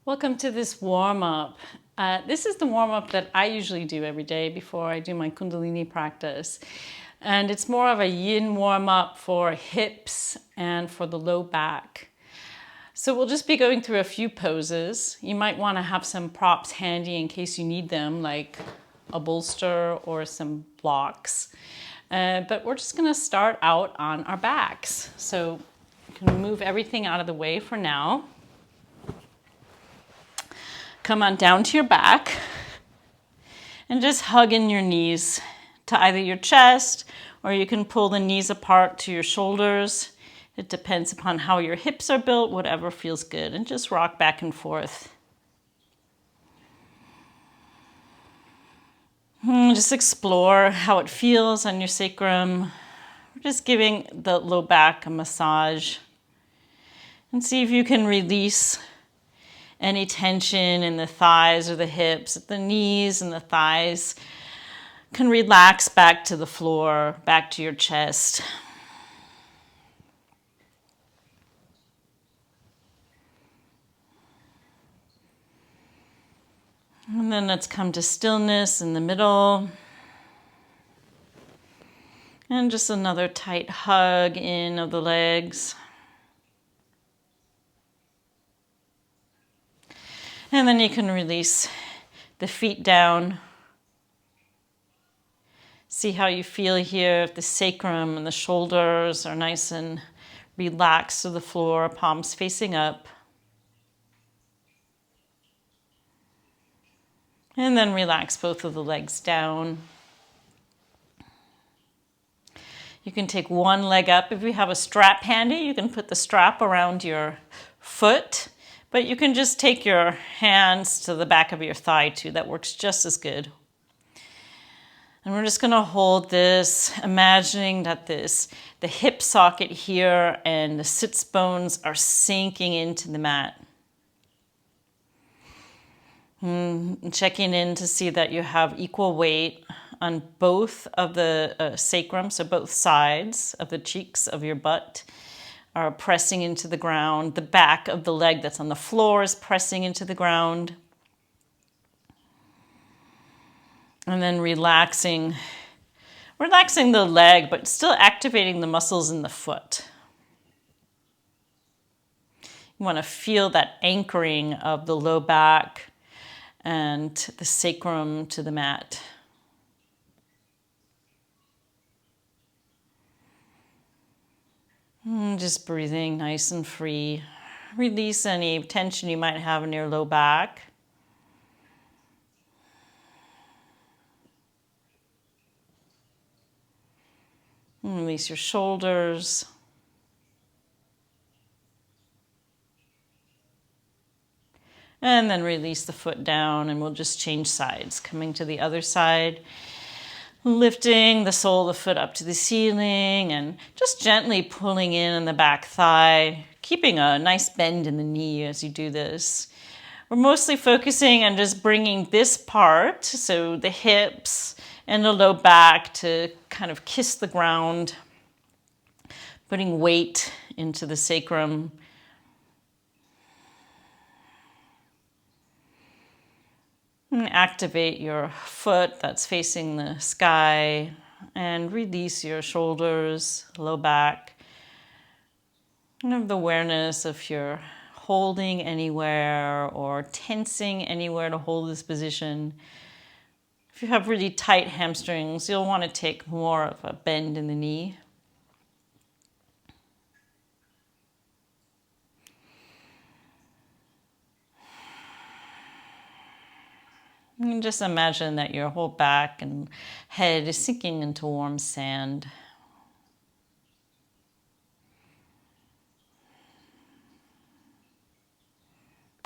Welcome to this warm-up. This is the warm-up that I usually do every day before I do my Kundalini practice. And it's more of a Yin warm-up for hips and for the low back. So we'll just be going through a few poses. You might want to have some props handy in case you need them, like a bolster or some blocks. But we're just going to start out on our backs. So you can move everything out of the way for now. Come on down to your back and just hug in your knees to either your chest, or you can pull the knees apart to your shoulders. It depends upon how your hips are built, whatever feels good, and just rock back and forth. Just explore how it feels on your sacrum. We're just giving the low back a massage and see if you can release any tension in the thighs or the hips. The knees and the thighs can relax back to the floor, back to your chest. And then let's come to stillness in the middle. And just another tight hug in of the legs. And then you can release the feet down. See how you feel here, if the sacrum and the shoulders are nice and relaxed to the floor, palms facing up. And then relax both of the legs down. You can take one leg up. If you have a strap handy, you can put the strap around your foot. But you can just take your hands to the back of your thigh too. That works just as good. And we're just going to hold this, imagining that the hip socket here and the sits bones are sinking into the mat. And checking in to see that you have equal weight on both of the sacrum, so both sides of the cheeks of your butt are pressing into the ground. The back of the leg that's on the floor is pressing into the ground. And then relaxing the leg, but still activating the muscles in the foot. You want to feel that anchoring of the low back and the sacrum to the mat. Just breathing nice and free. Release any tension you might have in your low back. And release your shoulders. And then release the foot down, and we'll just change sides. Coming to the other side. Lifting the sole of the foot up to the ceiling and just gently pulling in on the back thigh, keeping a nice bend in the knee as you do this. We're mostly focusing on just bringing this part, so the hips and the low back, to kind of kiss the ground, putting weight into the sacrum. And activate your foot that's facing the sky and release your shoulders, low back. And have the awareness if you're holding anywhere or tensing anywhere to hold this position. If you have really tight hamstrings, you'll want to take more of a bend in the knee. And just imagine that your whole back and head is sinking into warm sand.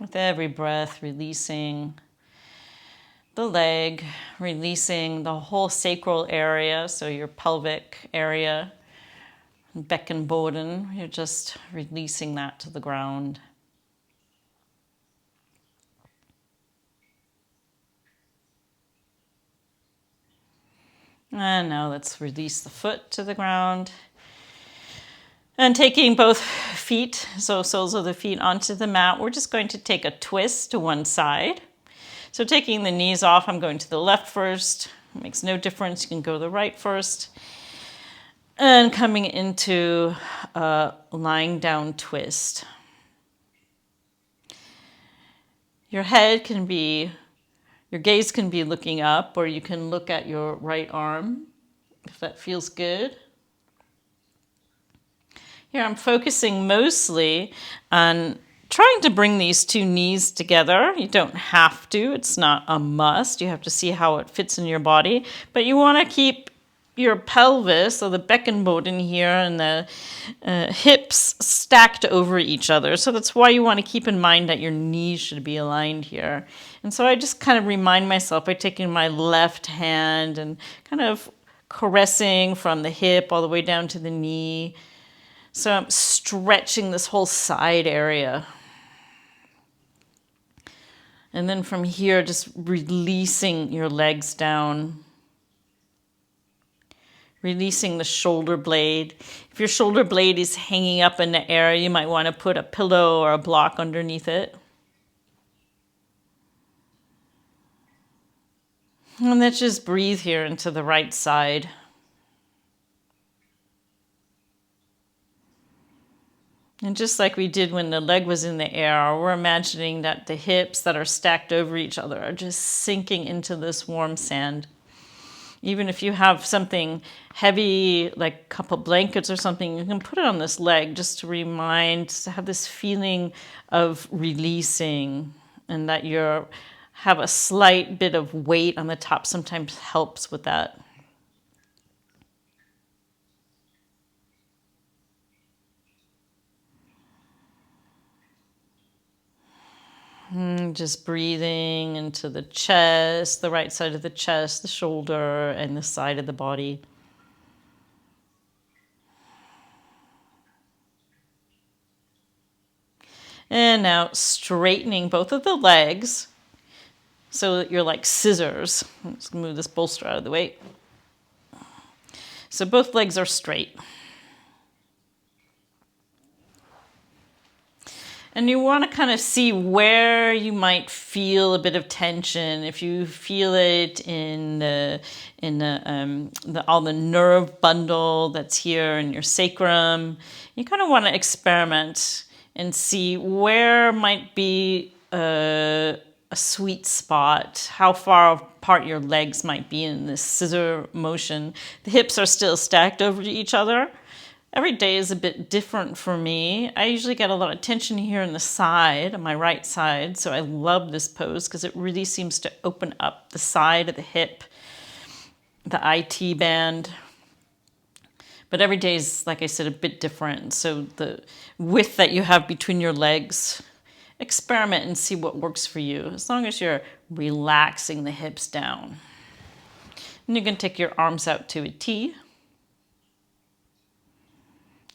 With every breath, releasing the leg, releasing the whole sacral area, so your pelvic area, Beckenboden, you're just releasing that to the ground. And now let's release the foot to the ground. And taking both feet, so soles of the feet onto the mat, we're just going to take a twist to one side. So taking the knees off, I'm going to the left first. It makes no difference. You can go to the right first. And coming into a lying down twist. Your gaze can be looking up, or you can look at your right arm, if that feels good. Here I'm focusing mostly on trying to bring these two knees together. You don't have to, it's not a must. You have to see how it fits in your body, but you want to keep your pelvis, or the Beckenboden here, and the hips stacked over each other. So that's why you want to keep in mind that your knees should be aligned here. And so I just kind of remind myself by taking my left hand and kind of caressing from the hip all the way down to the knee. So I'm stretching this whole side area. And then from here, just releasing your legs down. Releasing the shoulder blade. If your shoulder blade is hanging up in the air, you might want to put a pillow or a block underneath it. And let's just breathe here into the right side. And just like we did when the leg was in the air, we're imagining that the hips that are stacked over each other are just sinking into this warm sand. Even if you have something heavy, like a couple blankets or something, you can put it on this leg just to to have this feeling of releasing, and that you have a slight bit of weight on the top sometimes helps with that. Just breathing into the chest, the right side of the chest, the shoulder, and the side of the body. And now straightening both of the legs so that you're like scissors. Let's move this bolster out of the way. So both legs are straight. And you want to kind of see where you might feel a bit of tension. If you feel it in all the nerve bundle that's here in your sacrum, you kind of want to experiment and see where might be a sweet spot, how far apart your legs might be in this scissor motion. The hips are still stacked over each other. Every day is a bit different for me. I usually get a lot of tension here in the side, on my right side, so I love this pose because it really seems to open up the side of the hip, the IT band. But every day is, like I said, a bit different. So the width that you have between your legs, experiment and see what works for you, as long as you're relaxing the hips down. And you can take your arms out to a T.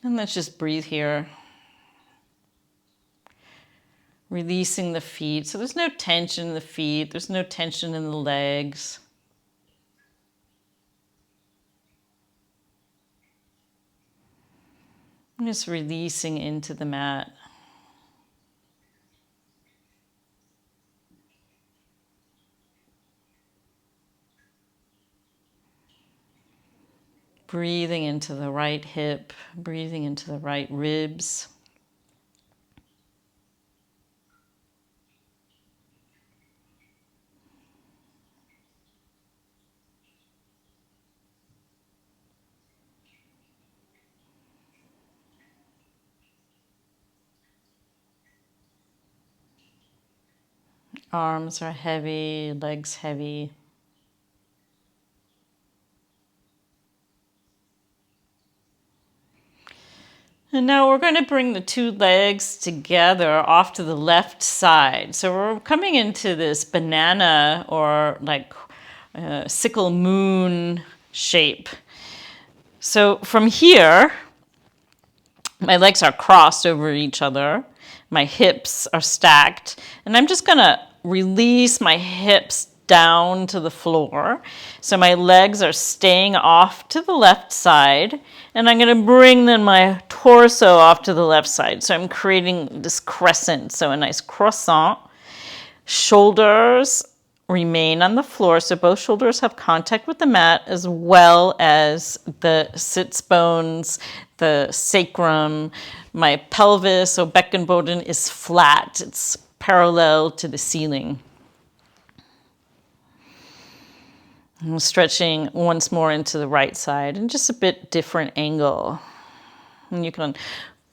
And let's just breathe here. Releasing the feet. So there's no tension in the feet. There's no tension in the legs. I'm just releasing into the mat. Breathing into the right hip, breathing into the right ribs. Arms are heavy, legs heavy. And now we're going to bring the two legs together off to the left side. So we're coming into this banana or like sickle moon shape. So from here, my legs are crossed over each other. My hips are stacked. And I'm just going to release my hips down to the floor. So my legs are staying off to the left side, and I'm going to bring then my torso off to the left side. So I'm creating this crescent, so a nice croissant. Shoulders remain on the floor, so both shoulders have contact with the mat, as well as the sits bones, the sacrum. My pelvis, so Beckenboden, is flat. It's parallel to the ceiling. I'm stretching once more into the right side, and just a bit different angle. And you don't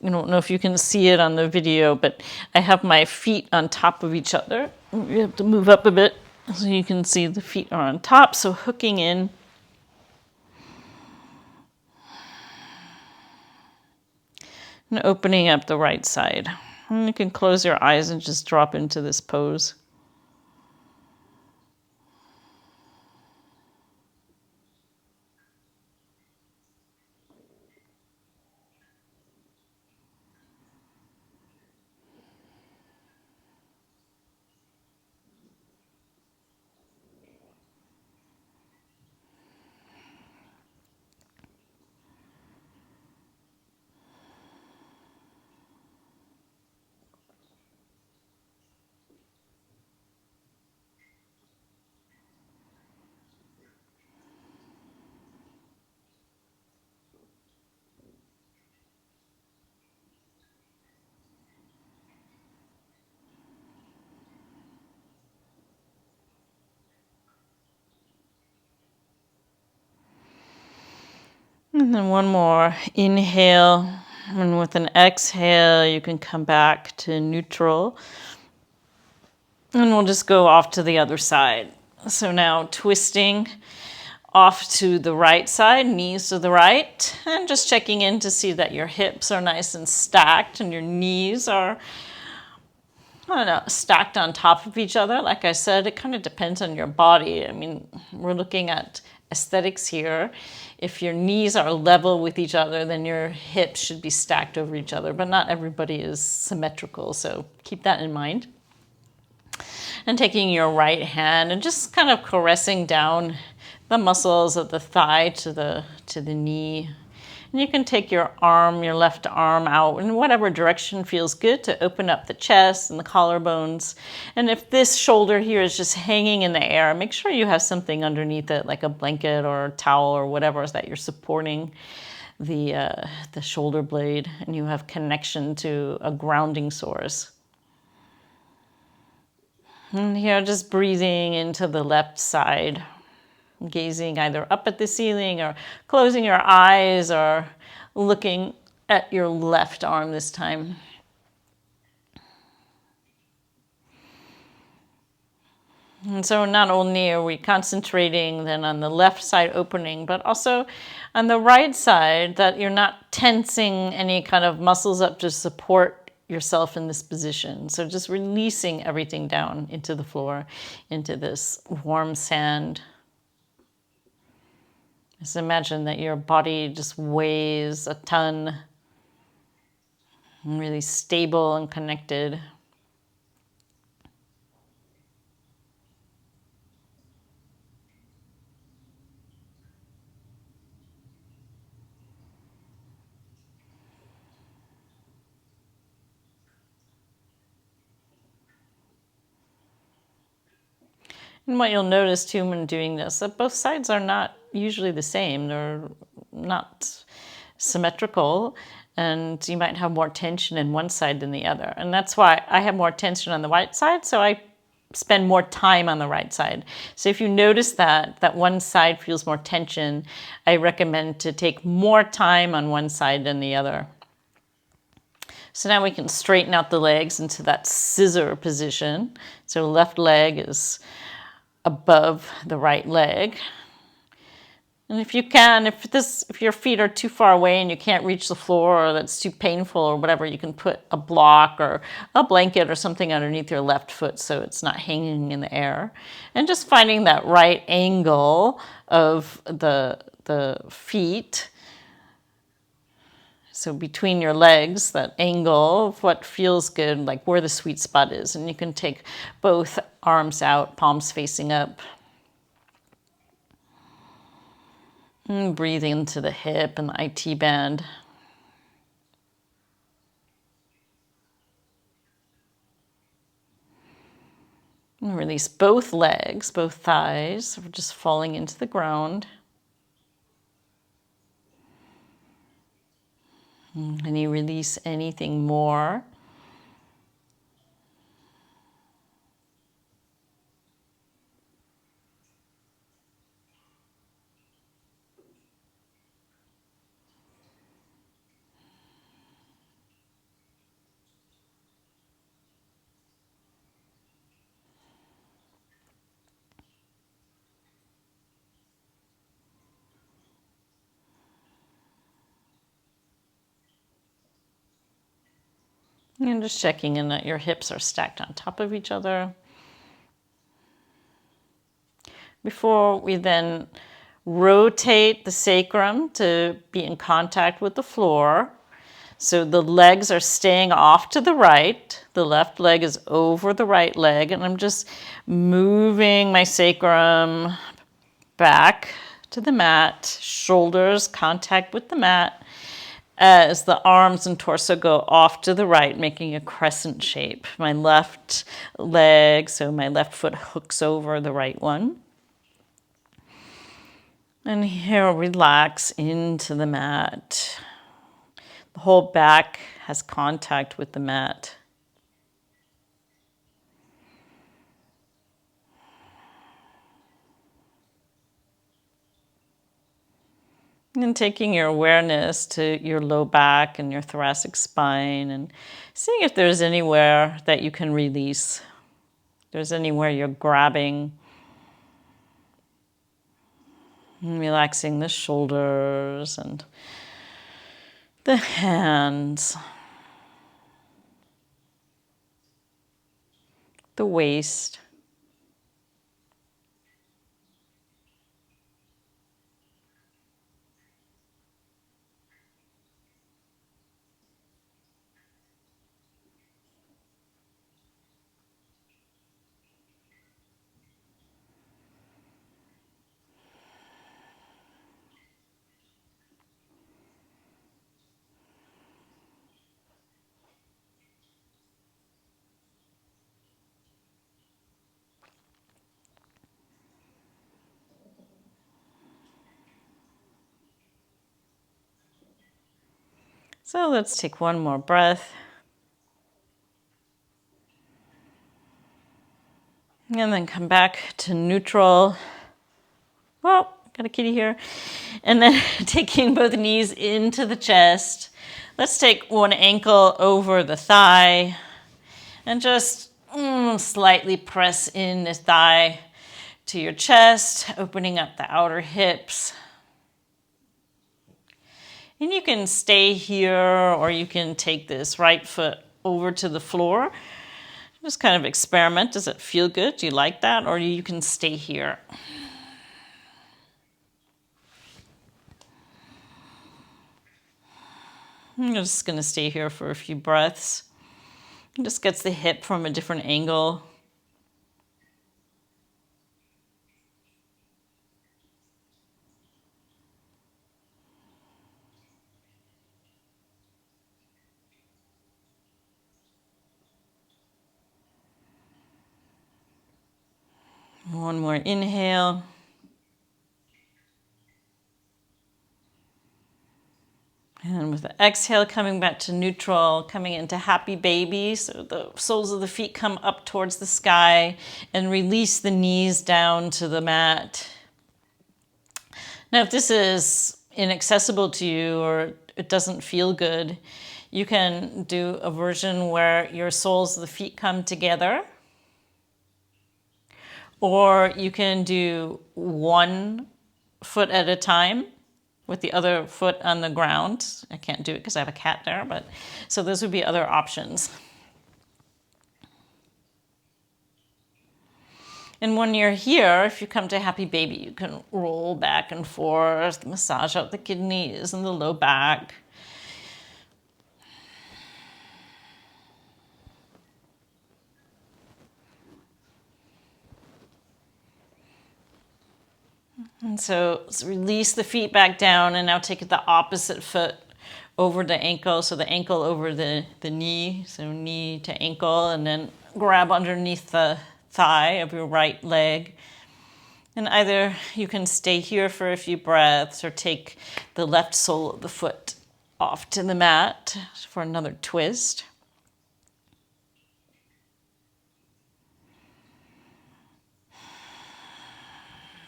know if you can see it on the video, but I have my feet on top of each other. You have to move up a bit so you can see the feet are on top, so hooking in. And opening up the right side. And you can close your eyes and just drop into this pose. And then one more inhale, and with an exhale, you can come back to neutral. And we'll just go off to the other side. So now twisting off to the right side, knees to the right, and just checking in to see that your hips are nice and stacked and your knees are, stacked on top of each other. Like I said, it kind of depends on your body. I mean, we're looking at aesthetics here. If your knees are level with each other, then your hips should be stacked over each other, but not everybody is symmetrical, so keep that in mind. And taking your right hand and just kind of caressing down the muscles of the thigh to the knee. And you can take your left arm out in whatever direction feels good to open up the chest and the collarbones. And if this shoulder here is just hanging in the air, make sure you have something underneath it, like a blanket or a towel or whatever, that you're supporting the shoulder blade, and you have connection to a grounding source. And here, just breathing into the left side, gazing either up at the ceiling or closing your eyes or looking at your left arm this time. And so not only are we concentrating then on the left side opening, but also on the right side, that you're not tensing any kind of muscles up to support yourself in this position. So just releasing everything down into the floor, into this warm sand. Just imagine that your body just weighs a ton, and really stable and connected. And what you'll notice too when doing this, that both sides are not usually the same. They're not symmetrical, and you might have more tension in one side than the other. And that's why I have more tension on the right side, so I spend more time on the right side. So if you notice that one side feels more tension, I recommend to take more time on one side than the other. So now we can straighten out the legs into that scissor position. So left leg is above the right leg. And if you can, if your feet are too far away and you can't reach the floor, or that's too painful or whatever, you can put a block or a blanket or something underneath your left foot so it's not hanging in the air. And just finding that right angle of the feet So between your legs, that angle of what feels good, like where the sweet spot is. And you can take both arms out, palms facing up. And breathe into the hip and the IT band. And release both legs, both thighs. We're just falling into the ground. And you release anything more. And just checking in that your hips are stacked on top of each other. Before we then rotate the sacrum to be in contact with the floor. So the legs are staying off to the right. The left leg is over the right leg. And I'm just moving my sacrum back to the mat. Shoulders contact with the mat. As the arms and torso go off to the right, making a crescent shape. My left leg, so my left foot hooks over the right one. And here, relax into the mat. The whole back has contact with the mat. And taking your awareness to your low back and your thoracic spine and seeing if there's anywhere that you can release. If there's anywhere you're grabbing. And relaxing the shoulders and the hands, the waist. So let's take one more breath. And then come back to neutral. Well, got a kitty here. And then taking both knees into the chest. Let's take one ankle over the thigh and just slightly press in the thigh to your chest, opening up the outer hips. And you can stay here, or you can take this right foot over to the floor. Just kind of experiment. Does it feel good? Do you like that? Or you can stay here. I'm just going to stay here for a few breaths. It just gets the hip from a different angle. One more inhale. And with the exhale, coming back to neutral, coming into happy baby. So the soles of the feet come up towards the sky and release the knees down to the mat. Now, if this is inaccessible to you or it doesn't feel good, you can do a version where your soles of the feet come together. Or you can do one foot at a time with the other foot on the ground. I can't do it because I have a cat there, but so those would be other options. And when you're here, if you come to happy baby, you can roll back and forth, massage out the kidneys and the low back. And so let's release the feet back down, and now take the opposite foot over the ankle. So the ankle over the knee, so knee to ankle, and then grab underneath the thigh of your right leg. And either you can stay here for a few breaths or take the left sole of the foot off to the mat for another twist.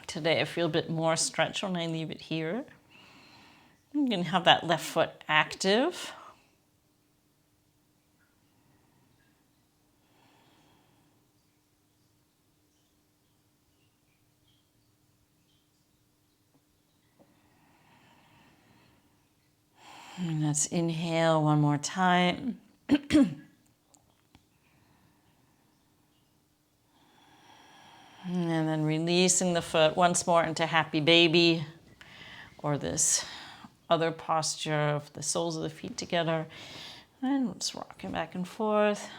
Today I feel a bit more stretch when I leave it here. I'm going to have that left foot active. And let's inhale one more time. And then releasing the foot once more into happy baby, or this other posture of the soles of the feet together. And just rocking back and forth.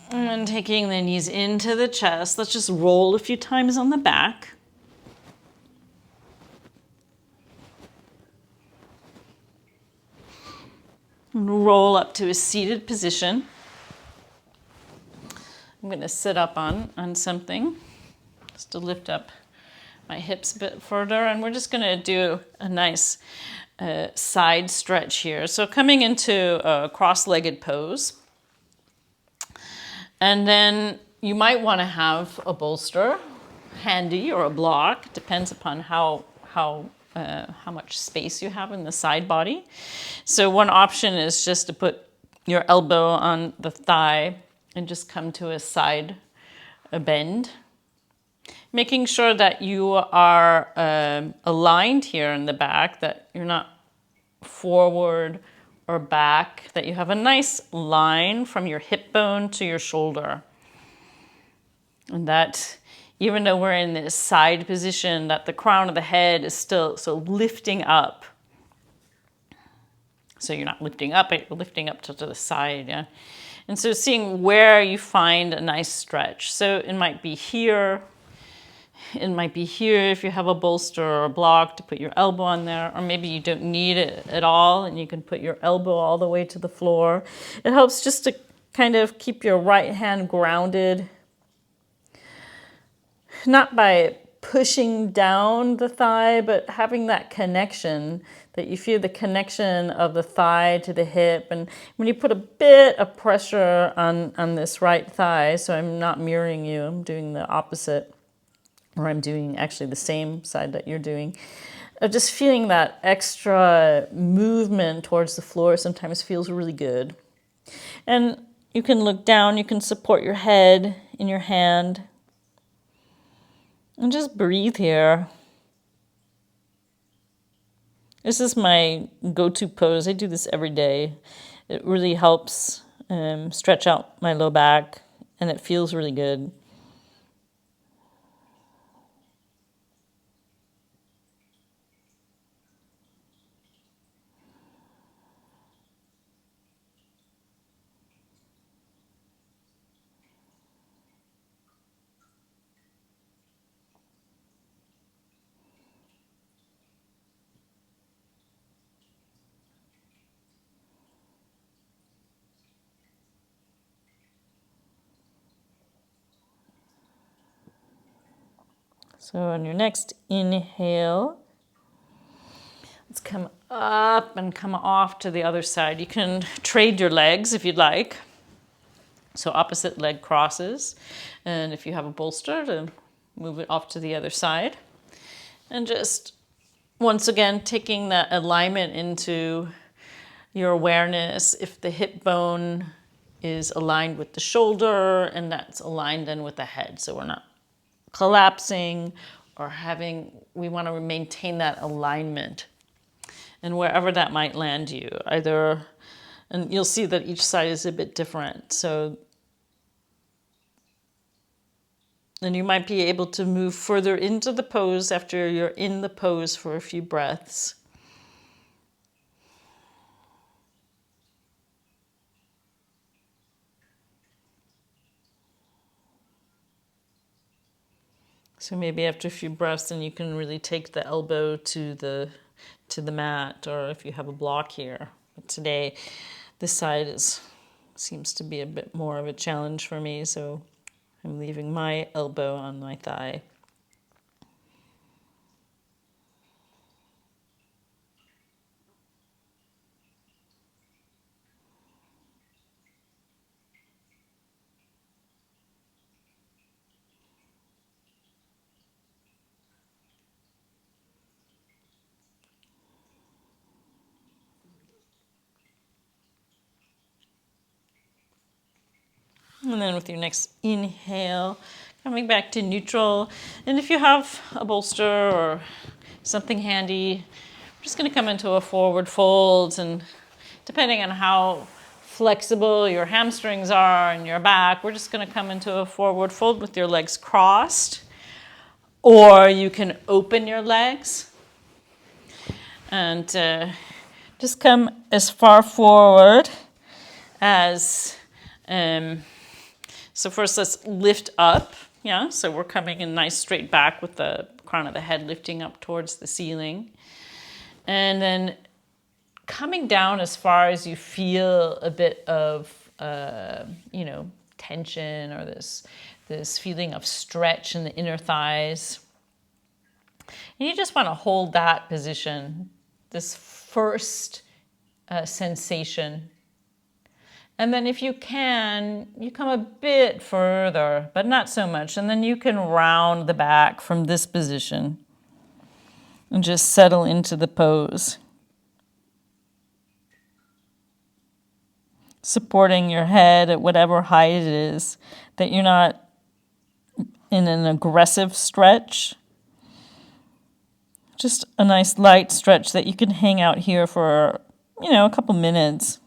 And then taking the knees into the chest. Let's just roll a few times on the back. And roll up to a seated position. I'm going to sit up on something just to lift up my hips a bit further. And we're just going to do a nice side stretch here. So coming into a cross-legged pose. And then you might want to have a bolster handy or a block. Depends upon how much space you have in the side body. So one option is just to put your elbow on the thigh and just come to a bend. Making sure that you are aligned here in the back, that you're not forward or back, that you have a nice line from your hip bone to your shoulder. And that even though we're in this side position, that the crown of the head is still so lifting up. So you're not lifting up, but you're lifting up to the side. Yeah? And so seeing where you find a nice stretch. So it might be here. It might be here if you have a bolster or a block to put your elbow on there, or maybe you don't need it at all and you can put your elbow all the way to the floor. It helps just to kind of keep your right hand grounded, not by pushing down the thigh, but having that connection, that you feel the connection of the thigh to the hip. And when you put a bit of pressure on this right thigh, so I'm not mirroring you, I'm doing the opposite, or I'm doing actually the same side that you're doing. Just feeling that extra movement towards the floor sometimes feels really good. And you can look down, you can support your head in your hand. And just breathe here. This is my go-to pose. I do this every day. It really helps stretch out my low back, and it feels really good. So on your next inhale, let's come up and come off to the other side. You can trade your legs if you'd like. So opposite leg crosses. And if you have a bolster, to move it off to the other side. And just once again, taking that alignment into your awareness. If the hip bone is aligned with the shoulder, and that's aligned then with the head. So we're not collapsing or we want to maintain that alignment. And wherever that might land you, and you'll see that each side is a bit different. So then you might be able to move further into the pose after you're in the pose for a few breaths. So maybe after a few breaths, then you can really take the elbow to the mat, or if you have a block here. But today, this side seems to be a bit more of a challenge for me, so I'm leaving my elbow on my thigh. And then with your next inhale, coming back to neutral. And if you have a bolster or something handy, I'm just going to come into a forward fold. And depending on how flexible your hamstrings are and your back, we're just going to come into a forward fold with your legs crossed. Or you can open your legs and just come as far forward as... So first let's lift up, yeah? So we're coming in nice straight back with the crown of the head lifting up towards the ceiling. And then coming down as far as you feel a bit of, tension, or this feeling of stretch in the inner thighs. And you just want to hold that position, this first sensation. And then if you can, you come a bit further, but not so much. And then you can round the back from this position and just settle into the pose. Supporting your head at whatever height it is, that you're not in an aggressive stretch. Just a nice light stretch that you can hang out here for, a couple minutes.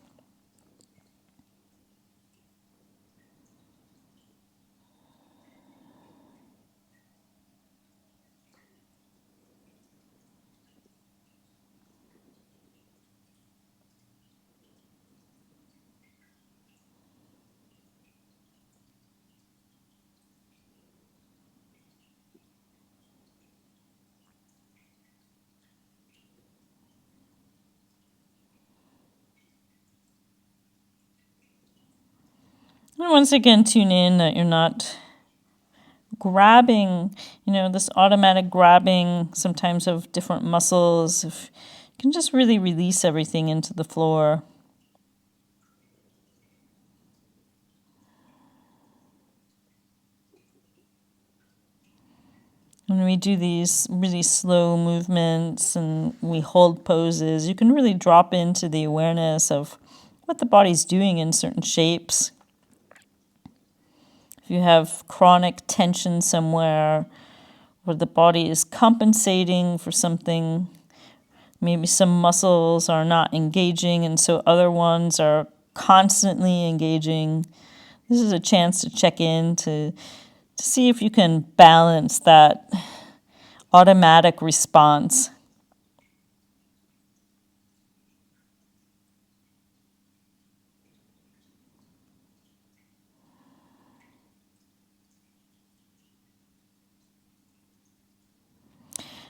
And once again, tune in that you're not grabbing, this automatic grabbing sometimes of different muscles. If you can just really release everything into the floor. When we do these really slow movements and we hold poses, you can really drop into the awareness of what the body's doing in certain shapes. If you have chronic tension somewhere, where the body is compensating for something, maybe some muscles are not engaging and so other ones are constantly engaging, this is a chance to check in to see if you can balance that automatic response.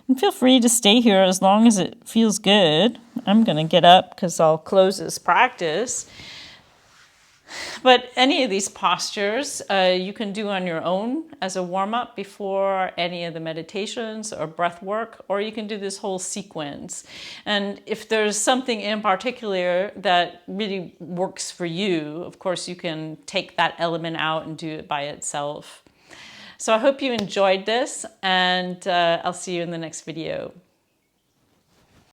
And feel free to stay here as long as it feels good. I'm going to get up because I'll close this practice. But any of these postures you can do on your own as a warm-up before any of the meditations or breath work, or you can do this whole sequence. And if there's something in particular that really works for you, of course you can take that element out and do it by itself. So I hope you enjoyed this, and I'll see you in the next video.